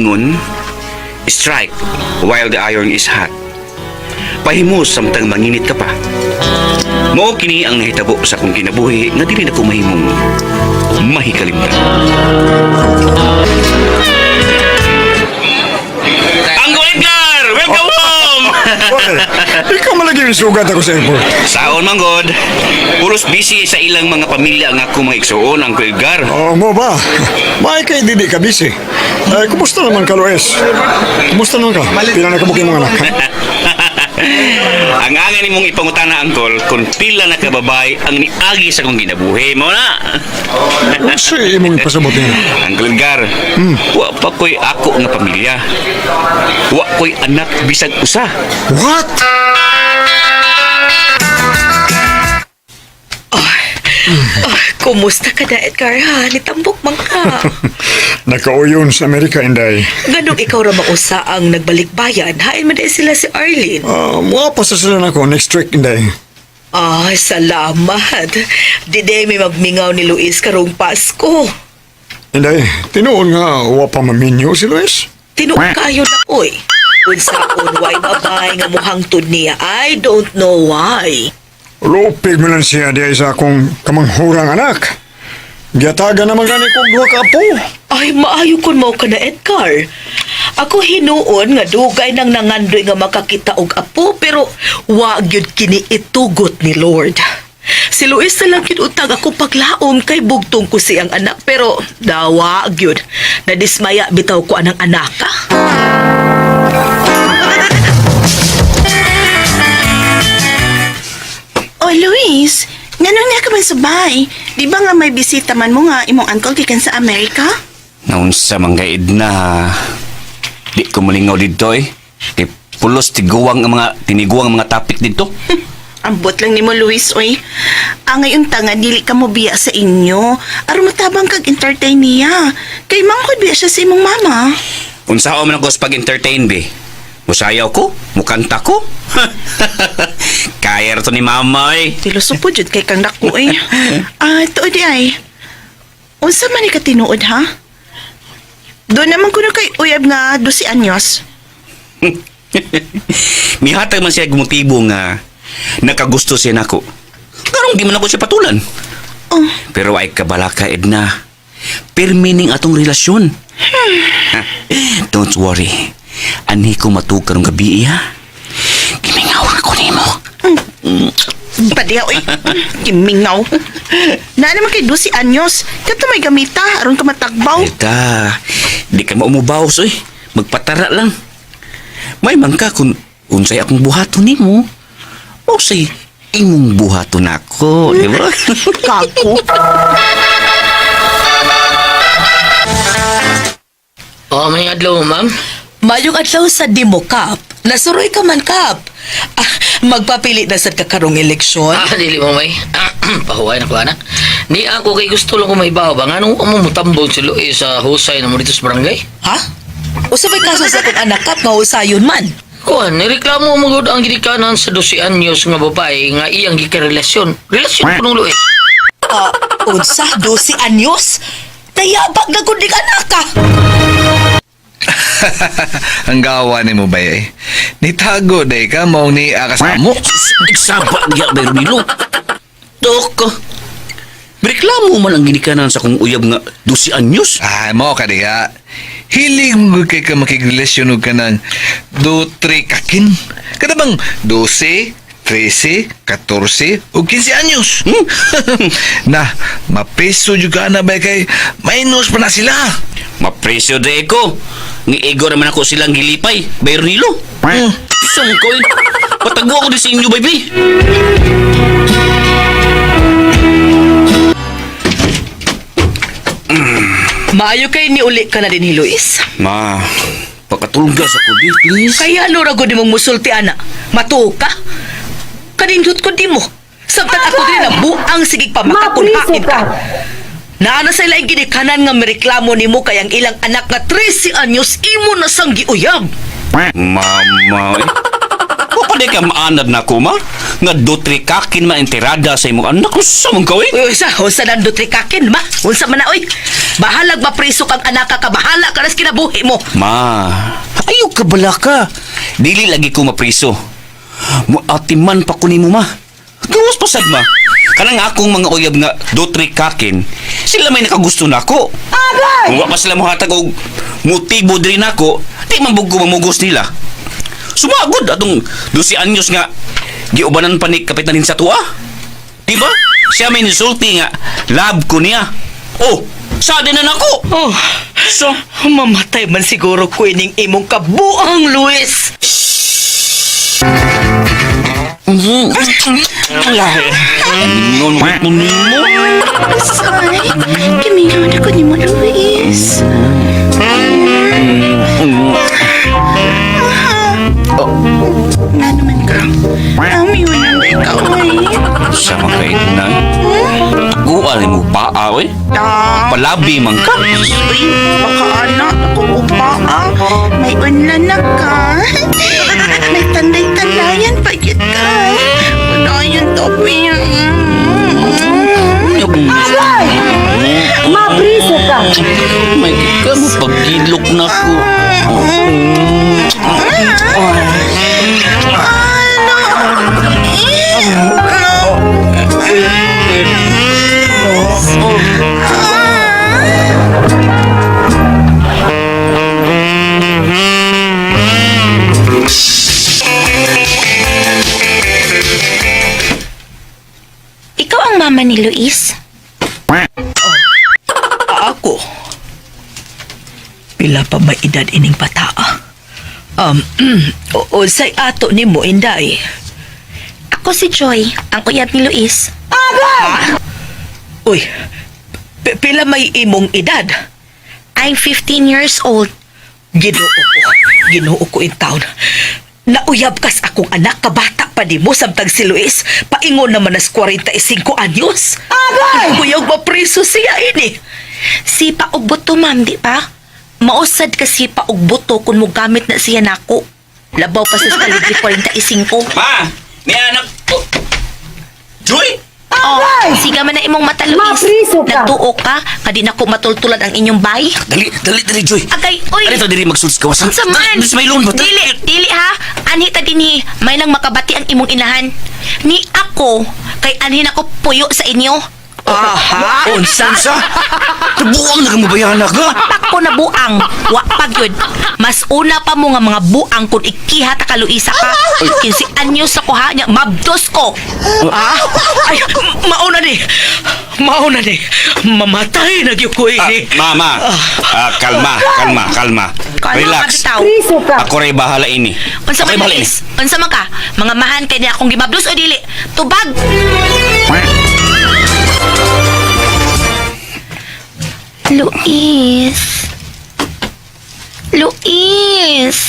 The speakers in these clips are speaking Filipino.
ingon, strike while the iron is hot. Pahimos samtang manginit ka pa. Mao kini ang nahitabo sa akong kinabuhi nga dili na ko mahimong mahikalimtan. Anggo Edgar! Welcome home! Ikaw malagi yung sugat ako sa airport. Saon manggod. Pulos busy sa ilang mga pamilya ang akong mga igsuon, Anggo Edgar. Oo mo ba? May kay didi ka busy. Kumusta naman ka, Luis? Kumusta naman ka? Pila na kabuking mga anak, ha? Ang angan ni mong ipangutana, Angkol, kung pila na kababay ang niagi sa kong ginabuhi mo na. Kasi imong ipasabot niya. Angkol Edgar, wa pa ko'y ako nga pamilya. Wa ko'y anak bisag usa. What? Kumusta ka na, Edgar, ha? Nitambok man ka. Nakauyon sa Amerika, Inday. Ganong ikaw ra mausa ang nagbalik bayan, hain man din sila si Arlene. Mga pasasalan ako next week, Inday. Salamat. Di day may magmingaw ni Luis karong Pasko. Inday, tinuon nga wa pa maminyo si Luis. Tinuon kayo na, oy. Unsaon why babay nga muhangtod niya, I don't know why. Lupig mo lang siya diya sa akong kamanghurang anak. Giyataga naman gani kong duha ka apo. Ay, maayo kun mo ka na, Edgar. Ako hinuon nga dugay nang nangandoy nga makakita og apo, pero wa gyud kini itugot ni Lord. Si Luis na lang kinutag ako paglaom kay bugtong ko siyang anak, pero dawa gyud. Nadismaya bitaw ko anang anaka. Oh, Luis, nganon nga ka man subay? Di ba nga may bisita man mo nga imong uncle gikan sa Amerika? Naunsa mga Edna, di ko malingaw dito eh. Kay pulos tiniguang ang mga topic dito. Ambot lang nimo, Luis, oy. Ngayon tanga dili ka mo biya sa inyo. Aron matabang kag entertain niya. Kay mangkod biya siya sa imong mama. Unsao man ako sa pag-entertain, be? Musayaw ko? Mukanta ko? Kaya rito ni mama eh. Filosopo jud kay kang dako eh. Tuod di ay. Unsa man ni ka tinuod ha? Doon naman kuno kay uyab nga 12 anyos. Mihatag man siya motibo nga nakagusto siya nako. Karong di man ako siya patulan. Oh, Pero ay kabala ka, Edna. Permining atong relasyon. Don't worry. Ani ko matug karong gabi, ha? Gimingaw ako nimo. padiya oy. Kimingaw. Na naman kay 12 anyos. Kato may gamita aron ka matagbaw. Eka, di ka maumubaws, oy. Magpatara lang. May man ka kung unsay akong buhaton nimo. O say, imong buhaton ako, di ba? Kago. May adlaw, ma'am. Mayong adlaw sa Dimo Cup. Nasuroy ka man, Cup. Magpapili na sad ka karong eleksyon. Dili mo may. Pahuway na ko, anak. Ni ako kay gusto lang ko may bawa. Anong mutambong si Luis sa husay na mo dito sa barangay? Ha? Usabay kaso sa akong anak, Cup, nga usayon man. Kuhan, nireklamo mo gud ang ginikanan sa 12 anyos nga babae nga iyang gikarelasyon. Relasyon ko nung Luis. Unsa, 12 anyos? Nayabag na kundi anak ka. Ang gawa ni mo ba eh? Nitago day ka mo ni akasamo. Saba niya, Bernilo. Dok, reklamo man ang ginikanan sa kong uyab nga 12 anyos. Mo ka diya. Hilig mo kay ka makigrelasyon ka ng 2-3 kakin. Kada bang 12, 13, 14 o 15 anyos. Na, mapeso juga na ba kay minus pa na sila. Mapresyo de ko. Ni ego naman ako silang gilipay, Bernilo. Sangkoy. Patago ako din sa inyo, baby. Maayo kay ni uli ka na din, Luis. Ma, pakatulgas ako, baby, please. Kaya ano rago di mong musulti, ana? Matuka? Kanindot ko di mo. Samtang ako din na buang sigig pa makapunhain ka. Naana sa ilang ginikanan nga mereklamo ni mo kayang ilang anak nga 13 anyos imo na sang giuyab. Mama, o pa di ka maanad na ko, ma? Nga 2-3 kakin ma enterada sa imong anak. Unsa mong gawin? Unsa nando trikakin, ma? Unsa man na, oy? Bahalag mapriso kang anak ka, bahala ka na sa kinabuhi mo. Ma, ayaw ka bala ka. Dili lagi ko mapriso. Muatiman pa ko ni mo, ma. Gawas pasad, ma. Kanang akong mga uyab nga dotri kakin, sila may nakagusto na ako. Kung wa pa sila mohatag og motibo diri nako, di man bug ko mamugos nila. Sumagod atong 12 anyos nga giubanan pa ni kapitanin sa tuwa. Di ba? Siya may nisulti nga love ko niya. Oh, sada na nako. Oh, So, mamatay man siguro ko ining imong kabuang, Luis. lahi. Ngunit mo nimo. Say, kimiyon ako ni mo, Luis. Na naman ka. Amiwan ang ikaw ay. Sa mga kainan. Taguan mo pa, awe. Palabi man ka. Uy, baka anak ako upa may unlan na ka. May tanday-tandayan pa yun ka. Wala yung topi. Mapriso ka. May ka mo pagkilok na ko. Ikaw ang mama ni Luis? Ako. Pila pa may edad ining bata? Say ato ni mo, Inday. Ako si Joy, ang uyab ni Luis. Uy, pila may imong edad? I'm 15 years old. Ginoo ko in town. Nauyab kas akong anak kabata pa di mo samtang si Luis. Paingon naman nas 45 anyos. Kuyog mapriso siya ini. Si Paugbuto, ma'am, di ba? Mausad kasi Paugbuto kung mo gamit na siya nako. Labaw pa sa libre 45. Ma, may anak ko. Joy! Oh, siga man na imong mata, Luis. Mapriso ka. Nagtuo ka, kadi na ko matultulad ang inyong bay. Dali, Joy. Agay, oy. Ano ito, diri magsuls kawasan? Sa man. Dali, may loan ba? Dili ha. Anhi ta dinhi, may nang makabati ang imong inahan. Ni ako, kay anhin ako puyo sa inyo. Aha! Unsan sa? Nabuang na kang mabayana ka. Pako na buang, wa pag yun. Mas una pa mo nga mga buang kung ikiha ta ka Luisa ka. 15 anyos sa kuha niya, mabdos ko. Ay, mauna ni. Mamatay na gyud ko ini. Mama, kalma. Kano Relax. ka bitaw? Priso ka. Ako rin bahala ini. Unsa Ako man rin bahala ini. Luis? Unsa man ka? Mga mahan kay ni akong gimabdos o dili? Tubag. Luis.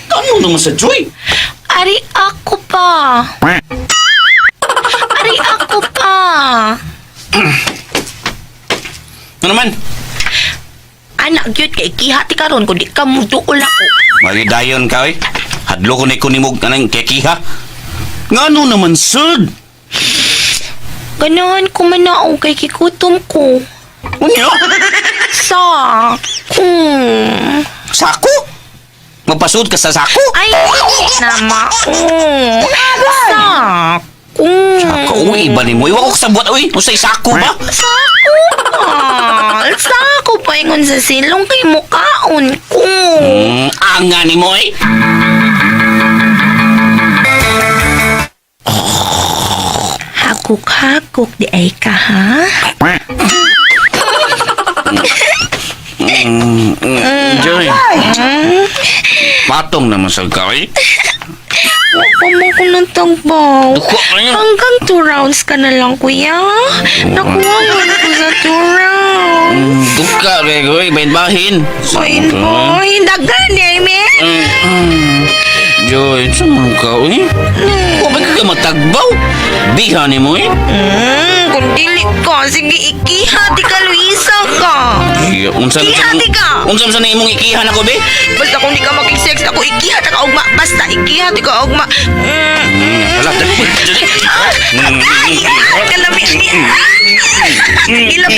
Ano naman sa Joy? Ari ako pa. Ano naman? Anak gyud kay kihati karon kun di ka muduol ako. Malidayon ka, eh. Hadlo ko na ikunimog anang kekiha. Nga ano naman, sir? Ganahan ko manaog kay kikutom ko. Ano? Sa. Sako? Magpasud ka sa sako? Ay, nama. Sa. Sako, uy, iba ni mo. Iwa ko kasabot, uy. Usay sako ba? Sako pa ingon sa silong kay mukaon ko. Anga ni mo, eh. Hakuk-hakuk di ay ka, ha? Joy. Patong naman sa gawin. Wala ko ng tagbaw. Duko ka niya. Hanggang 2 rounds ka na lang, kuya. Nakuha mo na ko sa 2 rounds. Duka, Rego. Bahin-bahin. Bahin, dagan eh, men. Joy, saan ka, eh? O, ba't ka matagbaw? Biha ni mo, eh? Kung dili ka, sige ikiha, di ka, Luisa ka. Iya, unsa Ikiha, di ka. Unsa sa na imong ikihan ako, be? Basta kung di ka mag-sex, ako ikiha, di ka, ugma. Basta ikiha, di ka, ugma. Wala, dali. Ay, kalami. Ilap.